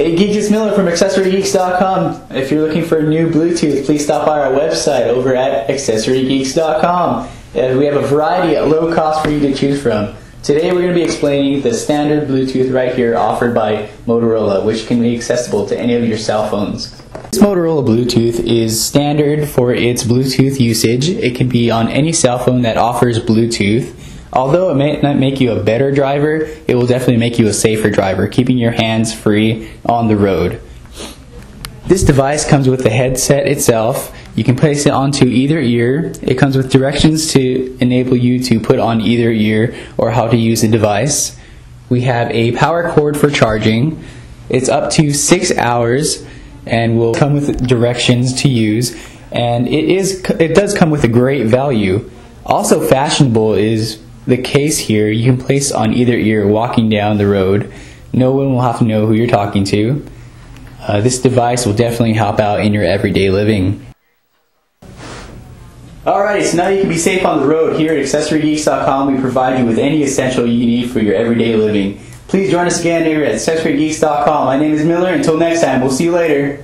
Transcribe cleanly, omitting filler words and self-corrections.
Hey Geeks, it's Miller from AccessoryGeeks.com. If you're looking for new Bluetooth, please stop by our website over at AccessoryGeeks.com. We have a variety at low cost for you to choose from. Today we're going to be explaining the standard Bluetooth right here offered by Motorola, which can be accessible to any of your cell phones. This Motorola Bluetooth is standard for its Bluetooth usage. It can be on any cell phone that offers Bluetooth. Although it may not make you a better driver, it will definitely make you a safer driver, keeping your hands free on the road. This device comes with the headset itself. You can place it onto either ear. It comes with directions to enable you to put on either ear or how to use the device. We have a power cord for charging. It's up to 6 hours and will come with directions to use. And it does come with a great value. Also fashionable is the case here. You can place on either ear walking down the road. No one will have to know who you're talking to. This device will definitely help out in your everyday living. Alrighty, so now you can be safe on the road. Here at AccessoryGeeks.com we provide you with any essential you need for your everyday living. Please join us again here at AccessoryGeeks.com. My name is Miller. Until next time, we'll see you later.